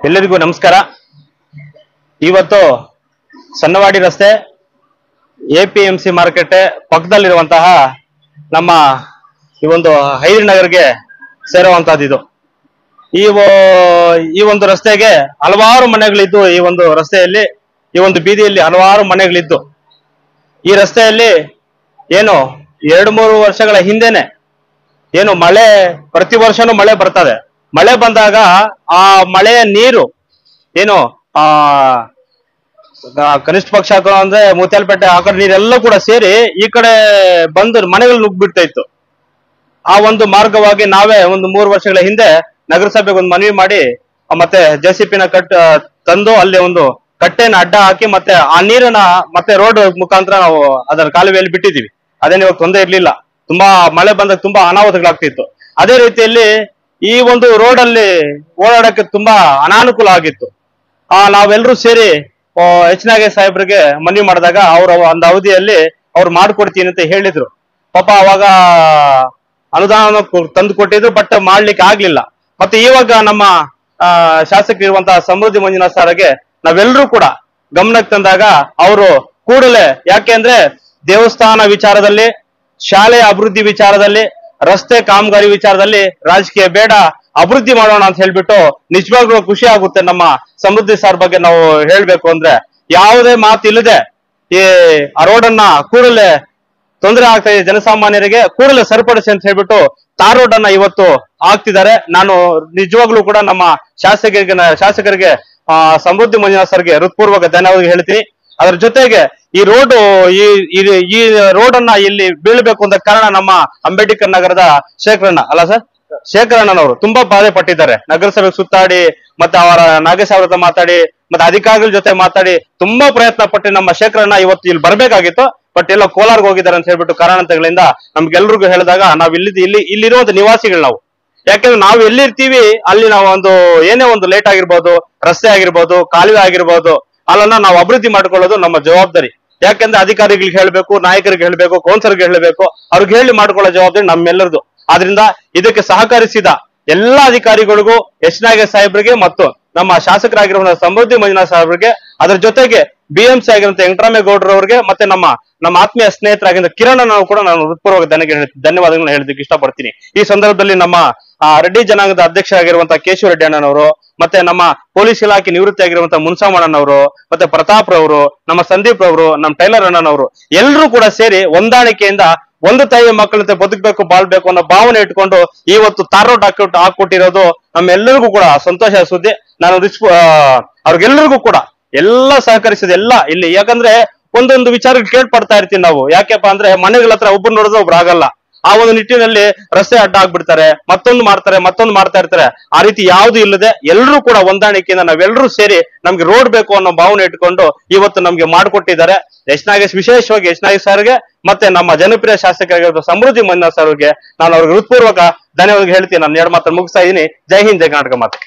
ಎಲ್ಲರಿಗೂ ನಮಸ್ಕಾರ. ಇವತ್ತು ಸನ್ನವಾಡಿ ರಸ್ತೆ APMC ಮಾರ್ಕೆಟ್ ಪಕ್ಕದಲ್ಲಿರುವಂತಹ ನಮ್ಮ ಈ ಒಂದು ಹೈರಿನಗರ್ಗೆ ಸೇರುವಂತಹದ್ದು ಇದು. ಈ ಒಂದು ರಸ್ತೆಗೆ ಹಲವಾರು ಮನೆಗಳಿದ್ದು, ಈ ಒಂದು ರಸ್ತೆಯಲ್ಲಿ ಈ ಒಂದು ಬೀದಿಯಲ್ಲಿ ಹಲವಾರು ಮನೆಗಳಿದ್ದು, ಈ ರಸ್ತೆಯಲ್ಲಿ ಏನು 2-3 ವರ್ಷಗಳ ಹಿಂದೆನೆ ಏನು ಮಳೆ, ಪ್ರತಿ ವರ್ಷನೂ ಮಳೆ ಬರ್ತದೆ. ಮಳೆ ಬಂದಾಗ ಆ ಮಳೆಯ ನೀರು ಏನು ಕನಿಷ್ಠ ಪಕ್ಷ ಅಂದ್ರೆ ಮುತ್ಯಾಲಪೇಟೆ ಆ ಕಡೆ ನೀರೆಲ್ಲ ಕೂಡ ಸೇರಿ ಈ ಕಡೆ ಬಂದು ಮನೆಗಳು ನುಗ್ಗಿಬಿಡ್ತಾ ಇತ್ತು. ಆ ಒಂದು ಮಾರ್ಗವಾಗಿ ನಾವೇ ಒಂದು 3 ವರ್ಷಗಳ ಹಿಂದೆ ನಗರಸಭೆಗೆ ಒಂದು ಮನವಿ ಮಾಡಿ ಮತ್ತೆ JCP ನ ತಂದು ಅಲ್ಲಿ ಒಂದು ಕಟ್ಟೆನ ಅಡ್ಡ ಹಾಕಿ ಮತ್ತೆ ಆ ನೀರನ್ನ ಮತ್ತೆ ರೋಡ್ ಮುಖಾಂತರ ನಾವು ಅದರ ಕಾಲುವೆಯಲ್ಲಿ ಬಿಟ್ಟಿದ್ದೀವಿ. ಅದೇನು ಇವಾಗ ತೊಂದರೆ ಇರ್ಲಿಲ್ಲ. ತುಂಬಾ ಮಳೆ ಬಂದಾಗ ತುಂಬಾ ಅನಾಹುತಗಳಾಗ್ತಿತ್ತು. ಅದೇ ರೀತಿಯಲ್ಲಿ ಈ ಒಂದು ರೋಡ್ ಅಲ್ಲಿ ಓಡಾಡಕ್ಕೆ ತುಂಬಾ ಅನಾನುಕೂಲ ಆಗಿತ್ತು. ನಾವೆಲ್ಲರೂ ಸೇರಿ H ನಾಗೇಶ್ ಸಾಹೇಬ್ರಿಗೆ ಮನವಿ ಮಾಡಿದಾಗ ಅವರು ಒಂದು ಅವಧಿಯಲ್ಲಿ ಅವ್ರು ಮಾಡ್ಕೊಡ್ತೀನಿ ಅಂತ ಹೇಳಿದ್ರು. ಪಾಪ ಅವಾಗ ಅನುದಾನ ತಂದು ಕೊಟ್ಟಿದ್ರು, ಬಟ್ ಮಾಡ್ಲಿಕ್ಕೆ ಆಗ್ಲಿಲ್ಲ. ಮತ್ತೆ ಇವಾಗ ನಮ್ಮ ಶಾಸಕರಿರುವಂತಹ ಸಮೃದ್ಧಿ ಮಂಜುನಾಥ್ ಸರ್ಗೆ ನಾವೆಲ್ಲರೂ ಕೂಡ ಗಮನಕ್ಕೆ ತಂದಾಗ ಅವರು ಕೂಡಲೇ, ಯಾಕೆಂದ್ರೆ ದೇವಸ್ಥಾನ ವಿಚಾರದಲ್ಲಿ, ಶಾಲೆಯ ಅಭಿವೃದ್ಧಿ ವಿಚಾರದಲ್ಲಿ, ರಸ್ತೆ ಕಾಮಗಾರಿ ವಿಚಾರದಲ್ಲಿ ರಾಜಕೀಯ ಬೇಡ, ಅಭಿವೃದ್ಧಿ ಮಾಡೋಣ ಅಂತ ಹೇಳ್ಬಿಟ್ಟು ನಿಜವಾಗ್ಲೂ ಖುಷಿ ಆಗುತ್ತೆ. ನಮ್ಮ ಸಮೃದ್ಧಿ ಸರ್ ಬಗ್ಗೆ ನಾವು ಹೇಳ್ಬೇಕು ಅಂದ್ರೆ ಯಾವುದೇ ಮಾತು ಇಲ್ಲದೆ ಆ ರೋಡ್ ಅನ್ನ ಕೂಡಲೇ ತೊಂದರೆ ಆಗ್ತಾ ಇದೆ ಜನಸಾಮಾನ್ಯರಿಗೆ, ಕೂಡಲೇ ಸರಿಪಡಿಸಿ ಅಂತ ಹೇಳ್ಬಿಟ್ಟು ತಾರ್ ರೋಡ್ ಅನ್ನ ಇವತ್ತು ಆಗ್ತಿದ್ದಾರೆ. ನಾನು ನಿಜವಾಗ್ಲೂ ಕೂಡ ನಮ್ಮ ಶಾಸಕರಿಗೆ ಸಮೃದ್ಧಿ ಮಂಜುನಾಥ್ ಸರ್ಗೆ ಹೃತ್ಪೂರ್ವಕ ಧನ್ಯವಾದ ಹೇಳ್ತೀನಿ. ಅದರ ಜೊತೆಗೆ ಈ ರೋಡ್ ಅನ್ನ ಇಲ್ಲಿ ಬೀಳ್ಬೇಕು ಅಂತ ಕಾರಣ ನಮ್ಮ ಅಂಬೇಡ್ಕರ್ ನಗರದ ಶೇಖರಣ್ಣನವರು ತುಂಬಾ ಬಾಧೆ ಪಟ್ಟಿದ್ದಾರೆ. ನಗರಸಭೆ ಸುತ್ತಾಡಿ ಮತ್ತೆ ಅವರ ನಾಗೇಶ್ ಅವ್ರ ಹತ್ರ ಮಾತಾಡಿ ಮತ್ತೆ ಅಧಿಕಾರಿಗಳ ಜೊತೆ ಮಾತಾಡಿ ತುಂಬಾ ಪ್ರಯತ್ನ ಪಟ್ಟು ನಮ್ಮ ಶೇಖರಣ್ಣ ಇವತ್ತು ಇಲ್ಲಿ ಬರ್ಬೇಕಾಗಿತ್ತು, ಬಟ್ ಎಲ್ಲ ಕೋಲಾರ್ಗೆ ಹೋಗಿದ್ದಾರೆ ಅಂತ ಹೇಳ್ಬಿಟ್ಟು ಕಾರಣಾಂತರಗಳಿಂದ ನಮ್ಗೆಲ್ರಿಗೂ ಹೇಳಿದಾಗ ನಾವು ಇಲ್ಲಿರುವಂತ ನಿವಾಸಿಗಳು ನಾವು, ಯಾಕೆಂದ್ರೆ ನಾವು ಎಲ್ಲಿರ್ತೀವಿ ಅಲ್ಲಿ ನಾವು ಏನೇ ಒಂದು ಲೇಟ್ ಆಗಿರ್ಬೋದು, ರಸ್ತೆ ಆಗಿರ್ಬೋದು, ಕಾಲುವೆ ಆಗಿರ್ಬೋದು, ಅಲ್ಲನ್ನ ನಾವು ಅಭಿವೃದ್ಧಿ ಮಾಡ್ಕೊಳ್ಳೋದು ನಮ್ಮ ಜವಾಬ್ದಾರಿ. ಯಾಕೆಂದ್ರೆ ಅಧಿಕಾರಿಗಳಿಗೆ ಹೇಳ್ಬೇಕು, ನಾಯಕರಿಗೆ ಹೇಳ್ಬೇಕು, ಕೌನ್ಸಿಲರ್ಗೆ ಹೇಳ್ಬೇಕು, ಅವ್ರಿಗೆ ಹೇಳಿ ಮಾಡ್ಕೊಳ್ಳೋ ಜವಾಬ್ದಾರಿ ನಮ್ಮೆಲ್ಲರದು. ಆದ್ರಿಂದ ಇದಕ್ಕೆ ಸಹಕರಿಸಿದ ಎಲ್ಲಾ ಅಧಿಕಾರಿಗಳಿಗೂ, H ನಾಗೇಶ್ ಸಾಹೇಬ್ರಿಗೆ ಮತ್ತು ನಮ್ಮ ಶಾಸಕರಾಗಿರುವಂತಹ ಸಮೃದ್ಧಿ ಮಂಜುನಾಥ್ ಸಾಹೇಬ್ರಿಗೆ, ಅದರ ಜೊತೆಗೆ BMC ಆಗಿರುವಂತ ವೆಂಕಟರಾಮೇಗೌಡರವರಿಗೆ ಮತ್ತೆ ನಮ್ಮ ಆತ್ಮೀಯ ಸ್ನೇಹಿತರಾಗಿದ್ದ ಕಿರಣ್ ನಾವು ಕೂಡ ನಾನು ಹೃತ್ಪೂರ್ವಕ ಧನ್ಯವಾದಗಳನ್ನ ಹೇಳೋದಕ್ಕೆ ಇಷ್ಟಪಡ್ತೀನಿ. ಈ ಸಂದರ್ಭದಲ್ಲಿ ನಮ್ಮ ರೆಡ್ಡಿ ಜನಾಂಗದ ಅಧ್ಯಕ್ಷರಾಗಿರುವಂತಹ ಕೇಶವ ರೆಡ್ಡಿ ಅಣ್ಣನವರು, ಮತ್ತೆ ನಮ್ಮ ಪೊಲೀಸ್ ಇಲಾಖೆ ನಿವೃತ್ತಿ ಆಗಿರುವಂತಹ ಮುನ್ಸಾಮಣ್ಣನವರು, ಮತ್ತೆ ಪ್ರತಾಪ್ ರವರು, ನಮ್ಮ ಸಂದೀಪ್ ರವರು, ನಮ್ಮ ಟೈಲರ್ ಅಣ್ಣನವರು ಎಲ್ಲರೂ ಕೂಡ ಸೇರಿ ಹೊಂದಾಣಿಕೆಯಿಂದ ಒಂದು ತಾಯಿಯ ಮಕ್ಕಳಂತೆ ಬದುಕಬೇಕು, ಬಾಳ್ಬೇಕು ಅನ್ನೋ ಭಾವನೆ ಇಟ್ಕೊಂಡು ಇವತ್ತು ತಾರ್ ರೋಡ್ ಹಾಕೊಟ್ಟಿರೋದು ನಮ್ಮೆಲ್ಲರಿಗೂ ಕೂಡ ಸಂತೋಷ ಸುದ್ದಿ. ನಾನು ಅವ್ರಿಗೆಲ್ಲರಿಗೂ ಕೂಡ ಎಲ್ಲ ಸಹಕರಿಸಿದ ಎಲ್ಲ ಇಲ್ಲಿ, ಯಾಕಂದ್ರೆ ಒಂದೊಂದು ವಿಚಾರ ಕೇಳ್ಪಡ್ತಾ ಇರ್ತೀವಿ ನಾವು. ಯಾಕೆಪ್ಪ ಅಂದ್ರೆ ಮನೆಗಳ ಹತ್ರ ಒಬ್ರು ನೋಡಿದ್ರೆ ಒಬ್ರು ಆಗಲ್ಲ. ಆ ಒಂದು ನಿಟ್ಟಿನಲ್ಲಿ ರಸ್ತೆ ಅಡ್ಡ ಆಗ್ಬಿಡ್ತಾರೆ, ಮತ್ತೊಂದು ಮಾಡ್ತಾ ಇರ್ತಾರೆ. ಆ ರೀತಿ ಯಾವ್ದು ಇಲ್ಲದೆ ಎಲ್ಲರೂ ಕೂಡ ಹೊಂದಾಣಿಕೆಯಿಂದ ನಾವೆಲ್ಲರೂ ಸೇರಿ ನಮ್ಗೆ ರೋಡ್ ಬೇಕು ಅನ್ನೋ ಭಾವನೆ ಇಟ್ಕೊಂಡು ಇವತ್ತು ನಮ್ಗೆ ಮಾಡ್ಕೊಟ್ಟಿದ್ದಾರೆ. ವಿಶೇಷವಾಗಿ H ನಾಗೇಶ್ ಸರ್ಗೆ ಮತ್ತೆ ನಮ್ಮ ಜನಪ್ರಿಯ ಶಾಸಕರಾಗಿರುವ ಸಮೃದ್ಧಿ ಮಂಜುನಾಥ್ ಸರ್ಗೆ ನಾನು ಅವ್ರಿಗೆ ಹೃತ್ಪೂರ್ವಕ ಧನ್ಯವಾದ ಹೇಳ್ತೀನಿ. ನಾನು 2 ಮಾತನ್ನು ಮುಗಿಸ್ತಾ ಇದ್ದೀನಿ. ಜೈ ಹಿಂದ್, ಜೈ ಕರ್ನಾಟಕ ಮಾತೆ.